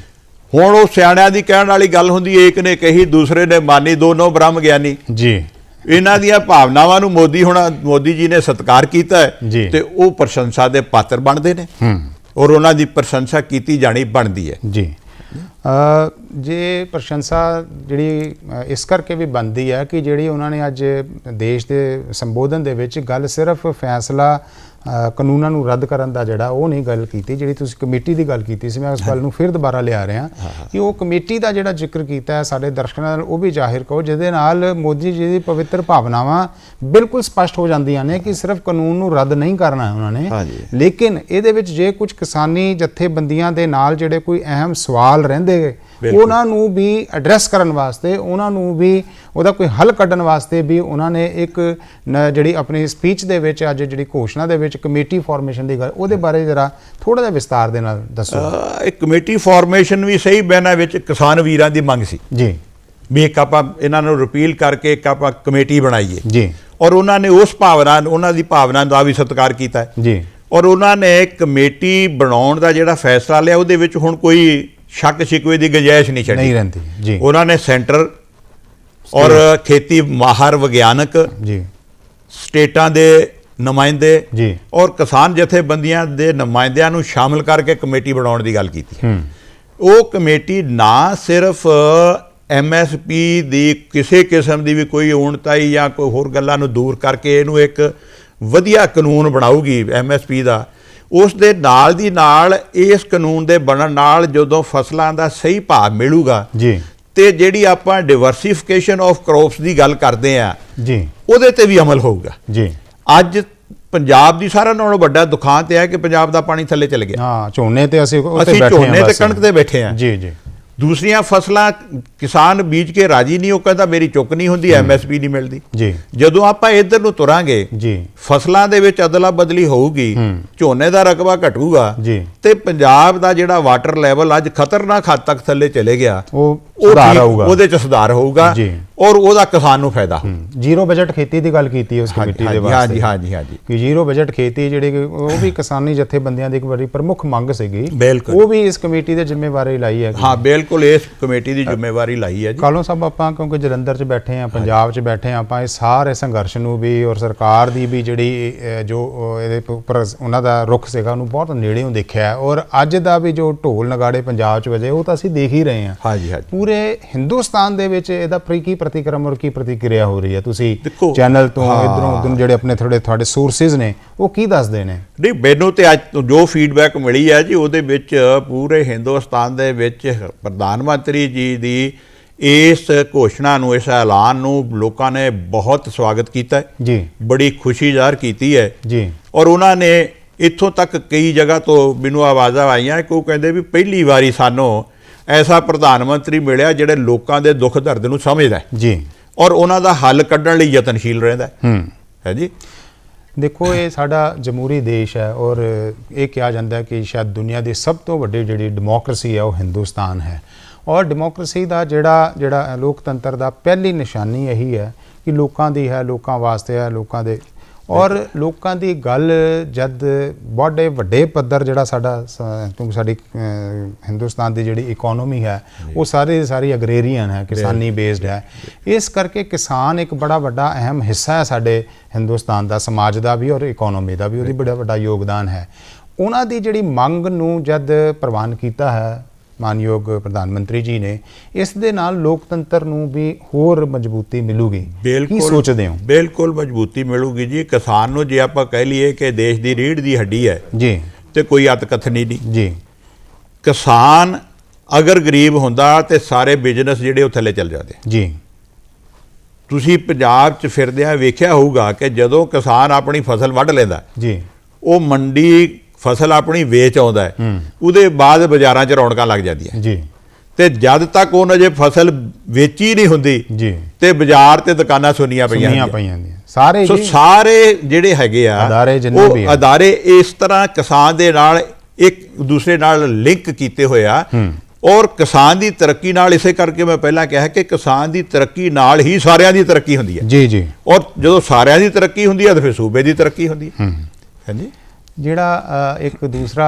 हुण वो सियाणियां दी कहण वाली गल हुंदी एक ने कही दूसरे ने मानी दोनों ब्रह्म ज्ञानी जी इन्हां दीयां भावनावां नूं मोदी जी ने सत्कार कीता है जी ते वो प्रशंसा दे पात्र बनदे ने और उन्हां दी प्रशंसा कीती जानी बनदी है जी जे प्रशंसा जी इस करके भी बनती है कि जी उन्होंने अज देश के संबोधन दे विच गल सिर्फ फैसला कानूनों नूं रद्द करन दा जिहड़ा वो नहीं गल कीती जिहड़ी तुसीं कमेटी की गल कीती सी मैं उस गल नूं फिर दोबारा लिया रहा कि वो कमेटी का जिहड़ा जिक्र कीता है साडे दर्शकों नाल वो भी जाहिर करो जिहदे नाल मोदी जी की पवित्र भावनावां बिल्कुल स्पष्ट हो जांदियां ने कि सिर्फ कानून नूं रद्द नहीं करना है उन्होंने लेकिन इहदे विच जे कुछ किसानी जथेबंदियां दे नाल जिहड़े कोई अहम सवाल रहिंदे उन्हां नूं भी एड्रैस करन वास्ते उन्हां नूं भी ਉਹਦਾ ਕੋਈ ਹੱਲ ਕੱਢਣ ਵਾਸਤੇ ਵੀ ਉਹਨਾਂ ਨੇ ਇੱਕ ਜਿਹੜੀ ਆਪਣੀ ਸਪੀਚ ਦੇ ਵਿੱਚ ਅੱਜ ਜਿਹੜੀ ਘੋਸ਼ਣਾ ਦੇ ਵਿੱਚ ਕਮੇਟੀ ਫਾਰਮੇਸ਼ਨ ਦੀ ਗੱਲ ਉਹਦੇ ਬਾਰੇ ਜਰਾ ਥੋੜਾ ਜਿਹਾ ਵਿਸਤਾਰ ਦੇ ਨਾਲ ਦੱਸੋ ਇੱਕ ਕਮੇਟੀ ਫਾਰਮੇਸ਼ਨ ਵੀ ਸਹੀ ਬੈਨਾ ਵਿੱਚ ਕਿਸਾਨ ਵੀਰਾਂ ਦੀ ਮੰਗ ਸੀ ਜੀ ਵੀ ਇੱਕ ਆਪਾਂ ਇਹਨਾਂ ਨੂੰ ਰਿਪੀਲ ਕਰਕੇ ਇੱਕ ਆਪਾਂ ਕਮੇਟੀ ਬਣਾਈਏ ਜੀ ਔਰ ਉਹਨਾਂ ਨੇ ਉਸ ਭਾਵਨਾ ਉਹਨਾਂ ਦੀ ਭਾਵਨਾ ਦਾ ਵੀ ਸਤਿਕਾਰ ਕੀਤਾ ਹੈ ਜੀ ਔਰ ਉਹਨਾਂ ਨੇ ਕਮੇਟੀ ਬਣਾਉਣ ਦਾ ਜਿਹੜਾ ਫੈਸਲਾ ਲਿਆ ਉਹਦੇ ਵਿੱਚ ਹੁਣ ਕੋਈ ਸ਼ੱਕ ਸ਼ਿਕਵੇ ਦੀ ਗੁੰਜਾਇਸ਼ ਨਹੀਂ ਛੱਡੀ ਨਹੀਂ ਰਹਿੰਦੀ ਜੀ ਉਹਨਾਂ ਨੇ ਸੈਂਟਰ और खेती माहर विज्ञानक जी स्टेटां दे नुमाइंदे जी और किसान जथेबंदियां दे नुमाइंदियां नूं शामिल करके कमेटी बनाउण दी गल कीती वो कमेटी ना सिर्फ MSP दी किसी किस्म दी भी कोई ऊणताई या कोई होर गल्लां नूं दूर करके इहनूं एक वधिया कानून बनाऊगी MSP दा उस दे नाल दी नाल इस कानून दे बनन नाल जदों फसलां दा सही भाव मिलूगा जी ਤੇ ਜਿਹੜੀ ਆਪਾਂ ਡਿਵਰਸੀਫਿਕੇਸ਼ਨ ਆਫ ਕ੍ਰੌਪਸ ਦੀ ਗੱਲ ਕਰਦੇ ਆ ਜੀ ਉਹਦੇ ਤੇ ਵੀ ਅਮਲ ਹੋਊਗਾ ਜੀ ਅੱਜ ਪੰਜਾਬ ਦੀ ਸਾਰਿਆਂ ਨਾਲੋਂ ਵੱਡਾ ਦੁਖਾਂਤ ਇਹ ਹੈ ਕਿ ਪੰਜਾਬ ਦਾ ਪਾਣੀ ਥੱਲੇ ਚਲ ਗਿਆ ਹਾਂ ਝੋਨੇ ਤੇ ਅਸੀਂ ਉੱਤੇ ਬੈਠੇ ਝੋਨੇ ਤੇ ਕਣਕ ਤੇ ਬੈਠੇ ਆ ਜੀ ਜੀ दूसरियां फसलां किसान बीज के राजी नहीं, वो कहता मेरी चुक नहीं होंदी, MSP नहीं मिलती जी। जदों आपां इधर नूं तुरांगे जी, फसलां दे विच अदला बदली होऊगी, झोने दा रकबा घटूगा जी, ते पंजाब दा जिहड़ा वाटर लैवल अज खतरनाक हद तक थल्ले चले गया, सुधार होऊगा, ਉਹਦੇ ਚ ਸੁਧਾਰ ਹੋਊਗਾ और ਉਹਦਾ ਕਿਸਾਨ ਨੂੰ ਫਾਇਦਾ ਹੋ। ਜ਼ੀਰੋ ਬਜਟ ਖੇਤੀ ਦੀ ਗੱਲ ਕੀਤੀ ਉਸ ਕਮੇਟੀ ਦੇ ਵਾਸਤੇ। ਹਾਂਜੀ ਕਿ ਜ਼ੀਰੋ ਬਜਟ ਖੇਤੀ ਜਿਹੜੀ ਉਹ ਵੀ ਕਿਸਾਨੀ ਜਥੇਬੰਦੀਆਂ ਦੀ ਇੱਕ ਬੜੀ ਪ੍ਰਮੁੱਖ ਮੰਗ ਸੀਗੀ, ਉਹ ਵੀ ਇਸ ਕਮੇਟੀ ਦੇ ਜ਼ਿੰਮੇਵਾਰੀ ਲਾਈ ਹੈ। ਹਾਂ ਬਿਲਕੁਲ ਇਸ ਕਮੇਟੀ ਦੀ ਜ਼ਿੰਮੇਵਾਰੀ ਲਾਈ ਹੈ ਜੀ। ਕਾਲੋਂ ਸਾਹਿਬ ਆਪਾਂ ਕਿਉਂਕਿ ਜਲੰਧਰ 'ਚ ਬੈਠੇ ਹਾਂ, ਪੰਜਾਬ 'ਚ ਬੈਠੇ ਹਾਂ, ਆਪਾਂ ਇਹ ਸਾਰੇ ਸੰਘਰਸ਼ ਨੂੰ ਵੀ ਔਰ ਸਰਕਾਰ ਦੀ ਵੀ ਜਿਹੜੀ ਜੋ ਇਹਦੇ ਉੱਪਰ ਉਹਨਾਂ ਦਾ ਰੁਖ ਸੀਗਾ ਉਹਨੂੰ ਬਹੁਤ ਨੇੜਿਓਂ ਦੇਖਿਆ, ਔਰ ਅੱਜ ਦਾ ਵੀ ਜੋ ਢੋਲ ਨਗਾੜੇ ਪੰਜਾਬ 'ਚ ਵਜੇ ਉਹ ਤਾਂ ਅਸੀਂ ਦੇਖ ਹੀ ਰਹੇ ਹਾਂ। ਹਾਂਜੀ ਹਾਂਜੀ, ਪੂਰੇ ਹਿੰਦੁਸਤਾਨ ਦੇ ਵਿੱਚ ਇਹਦਾ ਕੀ ਪ੍ਰਤੀਕਰਮ ਔਰ ਕੀ ਪ੍ਰਤੀਕਿਰਿਆ ਹੋ ਰਹੀ ਹੈ? ਤੁਸੀਂ ਚੈਨਲ ਤੋਂ ਇਧਰੋਂ ਉਧਰੋਂ ਜਿਹੜੇ ਆਪਣੇ ਤੁਹਾਡੇ ਸੋਰਸਿਸ ਨੇ ਉਹ ਕੀ ਦੱਸਦੇ ਨੇ? ਨਹੀਂ ਮੈਨੂੰ ਤੇ ਅੱਜ ਜੋ ਫੀਡਬੈਕ ਮਿਲੀ ਹੈ ਜੀ, ਉਹਦੇ ਵਿੱਚ ਪੂਰੇ ਹਿੰਦੁਸਤਾਨ ਦੇ ਵਿੱਚ ਪ੍ਰਧਾਨ ਮੰਤਰੀ ਜੀ ਦੀ ਇਸ ਘੋਸ਼ਣਾ ਨੂੰ, ਇਸ ਐਲਾਨ ਨੂੰ ਲੋਕਾਂ ਨੇ ਬਹੁਤ ਸਵਾਗਤ ਕੀਤਾ ਹੈ ਜੀ, ਬੜੀ ਖੁਸ਼ੀ ਜ਼ਾਹਰ ਕੀਤੀ ਹੈ ਜੀ। ਔਰ ਉਹਨਾਂ ਨੇ ਇੱਥੋਂ ਤੱਕ ਕਈ ਜਗ੍ਹਾ ਤੋਂ ਮੈਨੂੰ ਆਵਾਜ਼ਾਂ ਆਈਆਂ ਕਿ ਉਹ ਕਹਿੰਦੇ ਵੀ ਪਹਿਲੀ ਵਾਰੀ ਸਾਨੂੰ ਐਸਾ ਪ੍ਰਧਾਨ ਮੰਤਰੀ ਮਿਲਿਆ ਜਿਹੜੇ ਲੋਕਾਂ ਦੇ ਦੁੱਖ ਦਰਦ ਨੂੰ ਸਮਝਦਾ ਜੀ, ਔਰ ਉਹਨਾਂ ਦਾ ਹੱਲ ਕੱਢਣ ਲਈ ਯਤਨਸ਼ੀਲ ਰਹਿੰਦਾ ਹੈ ਜੀ। ਦੇਖੋ ਇਹ ਸਾਡਾ ਜਮਹੂਰੀ ਦੇਸ਼ ਹੈ, ਔਰ ਇਹ ਕਿਹਾ ਜਾਂਦਾ ਕਿ ਸ਼ਾਇਦ ਦੁਨੀਆ ਦੀ ਸਭ ਤੋਂ ਵੱਡੀ ਜਿਹੜੀ ਡੈਮੋਕ੍ਰੇਸੀ ਹੈ ਉਹ ਹਿੰਦੁਸਤਾਨ ਹੈ, ਔਰ ਡੈਮੋਕ੍ਰੇਸੀ ਦਾ ਜਿਹੜਾ ਲੋਕਤੰਤਰ ਦਾ ਪਹਿਲੀ ਨਿਸ਼ਾਨੀ ਇਹੀ ਹੈ ਕਿ ਲੋਕਾਂ ਦੀ ਹੈ, ਲੋਕਾਂ ਵਾਸਤੇ ਹੈ, ਲੋਕਾਂ ਦੇ, ਔਰ ਲੋਕਾਂ ਦੀ ਗੱਲ ਜਦ ਬੜੇ ਵੱਡੇ ਪੱਧਰ ਜਿਹੜਾ ਸਾਡਾ, ਕਿਉਂਕਿ ਸਾਡੀ ਹਿੰਦੁਸਤਾਨ ਦੀ ਜਿਹੜੀ ਇਕੋਨੋਮੀ ਹੈ ਉਹ ਸਾਰੀ ਅਗਰੇਰੀਅਨ ਹੈ, ਕਿਸਾਨੀ ਬੇਸਡ ਹੈ, ਇਸ ਕਰਕੇ ਕਿਸਾਨ ਇੱਕ ਬੜਾ ਵੱਡਾ ਅਹਿਮ ਹਿੱਸਾ ਹੈ ਸਾਡੇ ਹਿੰਦੁਸਤਾਨ ਦਾ, ਸਮਾਜ ਦਾ ਵੀ ਔਰ ਇਕੋਨੋਮੀ ਦਾ ਵੀ, ਉਹਦੀ ਬੜਾ ਵੱਡਾ ਯੋਗਦਾਨ ਹੈ। ਉਹਨਾਂ ਦੀ ਜਿਹੜੀ ਮੰਗ ਨੂੰ ਜਦ ਪ੍ਰਵਾਨ ਕੀਤਾ ਹੈ ਮਾਨਯੋਗ ਪ੍ਰਧਾਨ ਮੰਤਰੀ ਜੀ ਨੇ, ਇਸ ਦੇ ਨਾਲ ਲੋਕਤੰਤਰ ਨੂੰ ਵੀ ਹੋਰ ਮਜ਼ਬੂਤੀ ਮਿਲੂਗੀ। ਕੀ ਸੋਚਦੇ ਹੋ? ਬਿਲਕੁਲ ਮਜ਼ਬੂਤੀ ਮਿਲੂਗੀ ਜੀ। ਕਿਸਾਨ ਨੂੰ ਜੇ ਆਪਾਂ ਕਹਿ ਲਈਏ ਕਿ ਦੇਸ਼ ਦੀ ਰੀੜ੍ਹ ਦੀ ਹੱਡੀ ਹੈ ਜੀ, ਤੇ ਕੋਈ ਅਤਕਥਨੀ ਨਹੀਂ ਜੀ। ਕਿਸਾਨ ਅਗਰ ਗਰੀਬ ਹੁੰਦਾ ਤੇ ਸਾਰੇ ਬਿਜ਼ਨਸ ਜਿਹੜੇ ਉਹ ਥੱਲੇ ਚੱਲ ਜਾਂਦੇ। ਜੀ ਤੁਸੀਂ ਪੰਜਾਬ 'ਚ ਫਿਰਦਿਆਂ ਵੇਖਿਆ ਹੋਊਗਾ ਕਿ ਜਦੋਂ ਕਿਸਾਨ ਆਪਣੀ ਫਸਲ ਵੱਢ ਲੈਂਦਾ ਜੀ, ਉਹ ਮੰਡੀ ਫਸਲ ਆਪਣੀ ਵੇਚ ਆਉਂਦਾ ਹੈ, ਉਹਦੇ ਬਾਅਦ ਬਾਜ਼ਾਰਾਂ 'ਚ ਰੌਣਕਾਂ ਲੱਗ ਜਾਂਦੀਆਂ ਜੀ, ਤੇ ਜਦ ਤੱਕ ਉਹਨਾਂ ਜੇ ਫਸਲ ਵੇਚੀ ਨਹੀਂ ਹੁੰਦੀ ਜੀ, ਤੇ ਬਾਜ਼ਾਰ ਤੇ ਦੁਕਾਨਾਂ ਸੁੰਨੀਆਂ ਪਈਆਂ ਹੁੰਦੀਆਂ ਸਾਰੇ ਸੋ ਜੀ। ਸਾਰੇ ਜਿਹੜੇ ਹੈਗੇ ਆ ਅਦਾਰੇ ਜਿੰਨੇ ਵੀ ਉਹ ਆ। ਅਦਾਰੇ ਇਸ ਤਰ੍ਹਾਂ ਕਿਸਾਨ ਦੇ ਨਾਲ ਇੱਕ ਦੂਸਰੇ ਨਾਲ ਲਿੰਕ ਕੀਤੇ ਹੋਏ ਆ ਔਰ ਕਿਸਾਨ ਦੀ ਤਰੱਕੀ ਨਾਲ, ਇਸੇ ਕਰਕੇ ਮੈਂ ਪਹਿਲਾਂ ਕਿਹਾ ਕਿ ਕਿਸਾਨ ਦੀ ਤਰੱਕੀ ਨਾਲ ਹੀ ਸਾਰਿਆਂ ਦੀ ਤਰੱਕੀ ਹੁੰਦੀ ਹੈ। ਜੀ ਜੀ। ਔਰ ਜਦੋਂ ਸਾਰਿਆਂ ਦੀ ਤਰੱਕੀ ਹੁੰਦੀ ਹੈ ਤਾਂ ਫਿਰ ਸੂਬੇ ਦੀ ਤਰੱਕੀ ਹੁੰਦੀ ਹੈ। ਹਾਂਜੀ। ਜਿਹੜਾ ਇੱਕ ਦੂਸਰਾ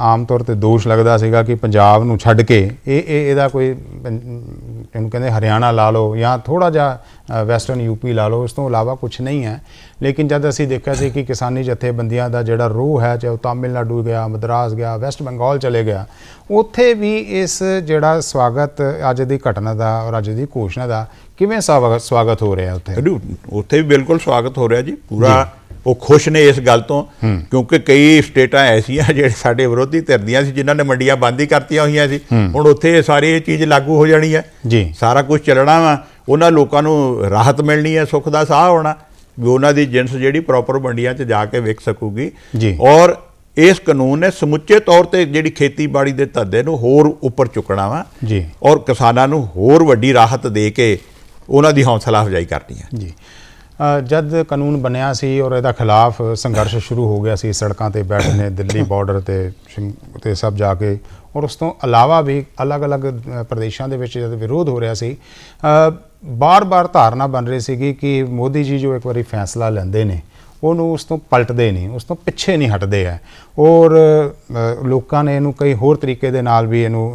ਆਮ ਤੌਰ ਤੇ ਦੋਸ਼ ਲੱਗਦਾ ਸੀਗਾ ਕਿ ਪੰਜਾਬ ਨੂੰ ਛੱਡ ਕੇ ਇਹਦਾ ਕੋਈ ਇਹਨੂੰ ਕਹਿੰਦੇ ਹਰਿਆਣਾ ਲਾ ਲਓ ਜਾਂ ਥੋੜ੍ਹਾ ਜਿਹਾ ਵੈਸਟਰਨ ਯੂਪੀ ਲਾ ਲਓ, ਇਸ ਤੋਂ ਇਲਾਵਾ ਕੁਛ ਨਹੀਂ ਹੈ। ਲੇਕਿਨ ਜਦ ਅਸੀਂ ਦੇਖਿਆ ਸੀ ਕਿ ਕਿਸਾਨੀ ਜਥੇਬੰਦੀਆਂ ਦਾ ਜਿਹੜਾ ਰੋਹ ਹੈ, ਚਾਹੇ ਉਹ ਤਾਮਿਲਨਾਡੂ ਗਿਆ, ਮਦਰਾਸ ਗਿਆ, ਵੈਸਟ ਬੰਗਾਲ ਚਲੇ ਗਿਆ, ਉੱਥੇ ਵੀ ਇਸ ਜਿਹੜਾ ਸਵਾਗਤ ਅੱਜ ਦੀ ਘਟਨਾ ਦਾ ਔਰ ਅੱਜ ਦੀ ਘੋਸ਼ਣਾ ਦਾ ਕਿਵੇਂ ਸਵਾਗਤ ਹੋ ਰਿਹਾ ਉੱਥੇ ਵੀ ਬਿਲਕੁਲ ਸਵਾਗਤ ਹੋ ਰਿਹਾ ਜੀ। ਪੂਰਾ ਉਹ ਖੁਸ਼ ਨੇ ਇਸ ਗੱਲ ਤੋਂ, ਕਿਉਂਕਿ ਕਈ ਸਟੇਟਾਂ ਐਸੀਆਂ ਜਿਹੜੇ ਸਾਡੇ ਵਿਰੋਧੀ ਧਿਰਦੀਆਂ ਸੀ ਜਿਨ੍ਹਾਂ ਨੇ ਮੰਡੀਆਂ ਬੰਦ ਹੀ ਕਰਤੀਆਂ ਹੋਈਆਂ ਸੀ। ਹੁਣ ਉੱਥੇ ਸਾਰੀ ਇਹ ਚੀਜ਼ ਲਾਗੂ ਹੋ ਜਾਣੀ ਹੈ ਜੀ, ਸਾਰਾ ਸਾਰਾ ਕੁਝ ਚੱਲਣਾ ਵਾ, ਉਹਨਾਂ ਲੋਕਾਂ ਨੂੰ ਰਾਹਤ ਮਿਲਣੀ ਹੈ, ਸੁੱਖ ਦਾ ਸਾਹ ਹੋਣਾ ਵੀ ਉਹਨਾਂ ਦੀ ਜਿਣਸ ਜਿਹੜੀ ਪ੍ਰੋਪਰ ਮੰਡੀਆਂ 'ਚ ਜਾ ਕੇ ਵਿਕ ਸਕੂਗੀ। ਔਰ ਇਸ ਕਾਨੂੰਨ ਨੇ ਸਮੁੱਚੇ ਤੌਰ ਤੇ ਜਿਹੜੀ ਖੇਤੀਬਾੜੀ ਦੇ ਧੰਦੇ ਨੂੰ ਹੋਰ ਉੱਪਰ ਚੁੱਕਣਾ ਵਾ ਜੀ ਔਰ ਕਿਸਾਨਾਂ ਨੂੰ ਹੋਰ ਵੱਡੀ ਰਾਹਤ ਦੇ ਕੇ ਉਹਨਾਂ ਦੀ ਹੌਸਲਾ ਅਫਜ਼ਾਈ ਕਰਨੀ ਹੈ ਜੀ। ਜਦ ਕਾਨੂੰਨ ਬਣਿਆ ਸੀ ਔਰ ਇਹਦਾ ਖਿਲਾਫ ਸੰਘਰਸ਼ ਸ਼ੁਰੂ ਹੋ ਗਿਆ ਸੀ, ਸੜਕਾਂ ਤੇ ਬੈਠਨੇ ਦਿੱਲੀ ਬਾਰਡਰ ਤੇ ਸਭ ਜਾ ਕੇ, ਔਰ ਉਸ ਤੋਂ ਇਲਾਵਾ ਵੀ ਅਲੱਗ-ਅਲੱਗ ਪ੍ਰਦੇਸ਼ਾਂ ਦੇ ਵਿੱਚ ਜਦ ਵਿਰੋਧ ਹੋ ਰਿਹਾ ਸੀ, ਬਾਰ-ਬਾਰ ਧਾਰਨਾ ਬਣ ਰਹੀ ਸੀਗੀ ਕਿ ਮੋਦੀ ਜੀ ਜੋ ਇੱਕ ਵਾਰੀ ਫੈਸਲਾ ਲੈਂਦੇ ਨੇ ਉਹਨੂੰ ਉਸ ਤੋਂ ਪਲਟਦੇ ਨਹੀਂ, ਉਸ ਤੋਂ ਪਿੱਛੇ ਨਹੀਂ ਹਟਦੇ ਹੈ। ਔਰ ਲੋਕਾਂ ਨੇ ਇਹਨੂੰ ਕਈ ਹੋਰ ਤਰੀਕੇ ਦੇ ਨਾਲ ਵੀ ਇਹਨੂੰ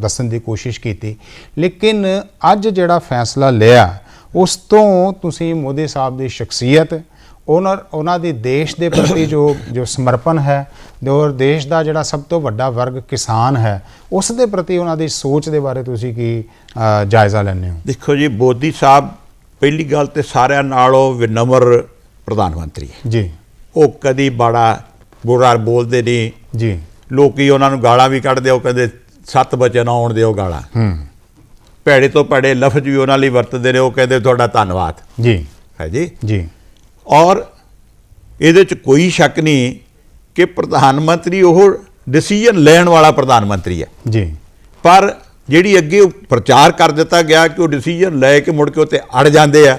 ਦੱਸਣ ਦੀ ਕੋਸ਼ਿਸ਼ ਕੀਤੀ। ਲੇਕਿਨ ਅੱਜ ਜਿਹੜਾ ਫੈਸਲਾ ਲਿਆ ਉਸ ਤੋਂ ਤੁਸੀਂ ਮੋਦੀ ਸਾਹਿਬ ਦੀ ਸ਼ਖਸੀਅਤ, ਉਹਨਾਂ ਦੀ ਦੇਸ਼ ਦੇ ਪ੍ਰਤੀ ਜੋ ਸਮਰਪਣ ਹੈ, ਔਰ ਦੇਸ਼ ਦਾ ਜਿਹੜਾ ਸਭ ਤੋਂ ਵੱਡਾ ਵਰਗ ਕਿਸਾਨ ਹੈ, ਉਸ ਦੇ ਪ੍ਰਤੀ ਉਹਨਾਂ ਦੀ ਸੋਚ ਦੇ ਬਾਰੇ ਤੁਸੀਂ ਕੀ ਜਾਇਜ਼ਾ ਲੈਂਦੇ ਹੋ? ਦੇਖੋ ਜੀ, ਮੋਦੀ ਸਾਹਿਬ ਪਹਿਲੀ ਗੱਲ ਤੇ ਸਾਰਿਆਂ ਨਾਲੋਂ ਵਿਨਮਰ ਪ੍ਰਧਾਨ ਮੰਤਰੀ ਹੈ ਜੀ। ਉਹ ਕਦੀ ਬੜਾ ਬੁਰਾ ਬੋਲਦੇ ਨਹੀਂ ਜੀ। ਲੋਕੀ ਉਹਨਾਂ ਨੂੰ ਗਾਲਾਂ ਵੀ ਕੱਢਦੇ, ਉਹ ਕਹਿੰਦੇ 7 ਬਚਨ ਆਉਣ ਦਿਓ ਗਾਲਾਂ, ਭੈੜੇ ਤੋਂ ਭੈੜੇ ਲਫ਼ਜ਼ ਵੀ ਉਹਨਾਂ ਲਈ ਵਰਤਦੇ ਨੇ, ਉਹ ਕਹਿੰਦੇ ਤੁਹਾਡਾ ਧੰਨਵਾਦ ਜੀ ਹੈ ਜੀ ਜੀ। ਔਰ ਇਹਦੇ 'ਚ ਕੋਈ ਸ਼ੱਕ ਨਹੀਂ ਕਿ ਪ੍ਰਧਾਨ ਮੰਤਰੀ ਉਹ ਡਿਸੀਜਨ ਲੈਣ ਵਾਲਾ ਪ੍ਰਧਾਨ ਮੰਤਰੀ ਹੈ ਜੀ। ਪਰ ਜਿਹੜੀ ਅੱਗੇ ਪ੍ਰਚਾਰ ਕਰ ਦਿੱਤਾ ਗਿਆ ਕਿ ਉਹ ਡਿਸੀਜਨ ਲੈ ਕੇ ਮੁੜ ਕੇ ਉੱਤੇ ਅੜ ਜਾਂਦੇ ਆ,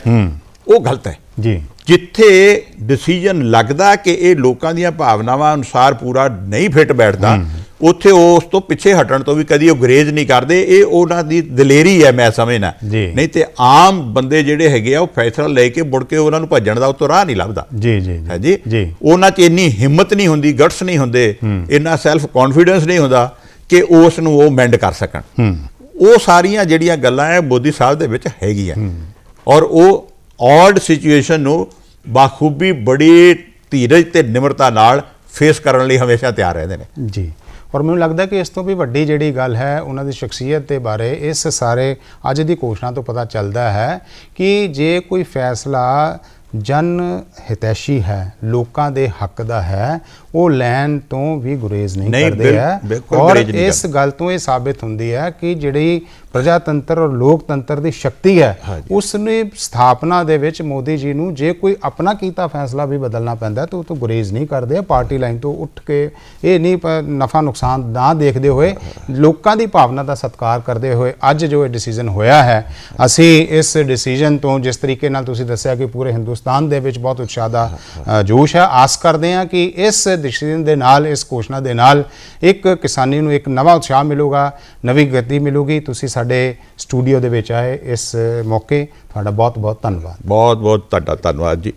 ਉਹ ਗਲਤ ਹੈ ਜੀ। ਜਿੱਥੇ ਡਿਸੀਜਨ ਲੱਗਦਾ ਕਿ ਇਹ ਲੋਕਾਂ ਦੀਆਂ ਭਾਵਨਾਵਾਂ ਅਨੁਸਾਰ ਪੂਰਾ ਨਹੀਂ ਫਿੱਟ ਬੈਠਦਾ, ਉੱਥੇ ਉਸ ਤੋਂ ਪਿੱਛੇ ਹਟਣ ਤੋਂ ਵੀ ਕਦੀ ਉਹ ਗੁਰੇਜ਼ ਨਹੀਂ ਕਰਦੇ। ਇਹ ਉਹਨਾਂ ਦੀ ਦਲੇਰੀ ਹੈ, ਮੈਂ ਸਮਝਦਾ। ਨਹੀਂ ਤੇ ਆਮ ਬੰਦੇ ਜਿਹੜੇ ਹੈਗੇ ਆ ਉਹ ਫੈਸਲਾ ਲੈ ਕੇ ਮੁੜ ਕੇ ਉਹਨਾਂ ਨੂੰ ਭੱਜਣ ਦਾ ਉੱਤੋਂ ਰਾਹ ਨਹੀਂ ਲੱਭਦਾ। ਜੀ ਜੀ ਹੈ ਜੀ। ਉਹਨਾਂ 'ਚ ਇੰਨੀ ਹਿੰਮਤ ਨਹੀਂ ਹੁੰਦੀ, ਗਟਸ ਨਹੀਂ ਹੁੰਦੇ, ਇੰਨਾ ਸੈਲਫ ਕੌਨਫੀਡੈਂਸ ਨਹੀਂ ਹੁੰਦਾ ਕਿ ਉਸ ਨੂੰ ਉਹ ਮੈਂਡ ਕਰ ਸਕਣ। ਉਹ ਸਾਰੀਆਂ ਜਿਹੜੀਆਂ ਗੱਲਾਂ ਹੈ ਮੋਦੀ ਸਾਹਿਬ ਦੇ ਵਿੱਚ ਹੈਗੀਆਂ, ਔਰ ਉਹ ਔਡ ਸਿਚੁਏਸ਼ਨ ਨੂੰ ਬਾਖੂਬੀ ਬੜੀ ਧੀਰਜ ਤੇ ਨਿਮਰਤਾ ਨਾਲ ਫੇਸ ਕਰਨ ਲਈ ਹਮੇਸ਼ਾ ਤਿਆਰ ਰਹਿੰਦੇ ਨੇ ਜੀ। ਔਰ ਮੈਨੂੰ ਲੱਗਦਾ ਕਿ ਇਸ ਤੋਂ ਵੀ ਵੱਡੀ ਜਿਹੜੀ ਗੱਲ ਹੈ ਉਹਨਾਂ ਦੀ ਸ਼ਖਸੀਅਤ ਦੇ ਬਾਰੇ ਇਸ ਸਾਰੇ ਅੱਜ ਦੀ ਘੋਸ਼ਣਾ ਤੋਂ ਪਤਾ ਚੱਲਦਾ ਹੈ ਕਿ ਜੇ ਕੋਈ ਫੈਸਲਾ ਜਨ ਹਿਤੈਸ਼ੀ ਹੈ, ਲੋਕਾਂ ਦੇ ਹੱਕ ਦਾ ਹੈ, ਉਹ ਲੈਣ ਤੋਂ ਵੀ ਗੁਰੇਜ਼ ਨਹੀਂ ਕਰਦੇ ਹੈ। ਔਰ ਇਸ ਗੱਲ ਤੋਂ ਇਹ ਸਾਬਿਤ ਹੁੰਦੀ ਹੈ ਕਿ ਜਿਹੜੀ ਪ੍ਰਜਾਤੰਤਰ ਔਰ ਲੋਕਤੰਤਰ ਦੀ ਸ਼ਕਤੀ ਹੈ, ਉਸ ਨੇ ਸਥਾਪਨਾ ਦੇ ਵਿੱਚ ਮੋਦੀ ਜੀ ਨੂੰ ਜੇ ਕੋਈ ਆਪਣਾ ਕੀਤਾ ਫੈਸਲਾ ਵੀ ਬਦਲਣਾ ਪੈਂਦਾ ਤਾਂ ਉਹ ਤੋਂ ਗੁਰੇਜ਼ ਨਹੀਂ ਕਰਦੇ। ਪਾਰਟੀ ਲਾਈਨ ਤੋਂ ਉੱਠ ਕੇ ਇਹ ਨਹੀਂ ਨਫਾ ਨੁਕਸਾਨ ਨਾ ਦੇਖਦੇ ਹੋਏ, ਲੋਕਾਂ ਦੀ ਭਾਵਨਾ ਦਾ ਸਤਿਕਾਰ ਕਰਦੇ ਹੋਏ ਅੱਜ ਜੋ ਇਹ ਡਿਸੀਜਨ ਹੋਇਆ ਹੈ, ਅਸੀਂ ਇਸ ਡਿਸੀਜਨ ਤੋਂ ਜਿਸ ਤਰੀਕੇ ਨਾਲ ਤੁਸੀਂ ਦੱਸਿਆ ਕਿ ਪੂਰੇ ਹਿੰਦੁਸਤਾਨ ਦੇ ਵਿੱਚ ਬਹੁਤ ਉਤਸ਼ਾਹ ਦਾ ਜੋਸ਼ ਹੈ, ਆਸ ਕਰਦੇ ਹਾਂ ਕਿ ਇਸ ਡਿਸੀਜਨ ਦੇ ਨਾਲ, ਇਸ ਘੋਸ਼ਣਾ ਦੇ ਨਾਲ ਇੱਕ ਕਿਸਾਨੀ ਨੂੰ ਇੱਕ ਨਵਾਂ ਉਤਸ਼ਾਹ ਮਿਲੂਗਾ, ਨਵੀਂ ਗਤੀ ਮਿਲੂਗੀ। ਤੁਸੀਂ ਸਾਡੇ ਸਟੂਡੀਓ ਦੇ ਵਿੱਚ ਆਏ ਇਸ ਮੌਕੇ, ਤੁਹਾਡਾ ਬਹੁਤ ਬਹੁਤ ਧੰਨਵਾਦ। ਬਹੁਤ ਬਹੁਤ ਤੁਹਾਡਾ ਧੰਨਵਾਦ ਜੀ।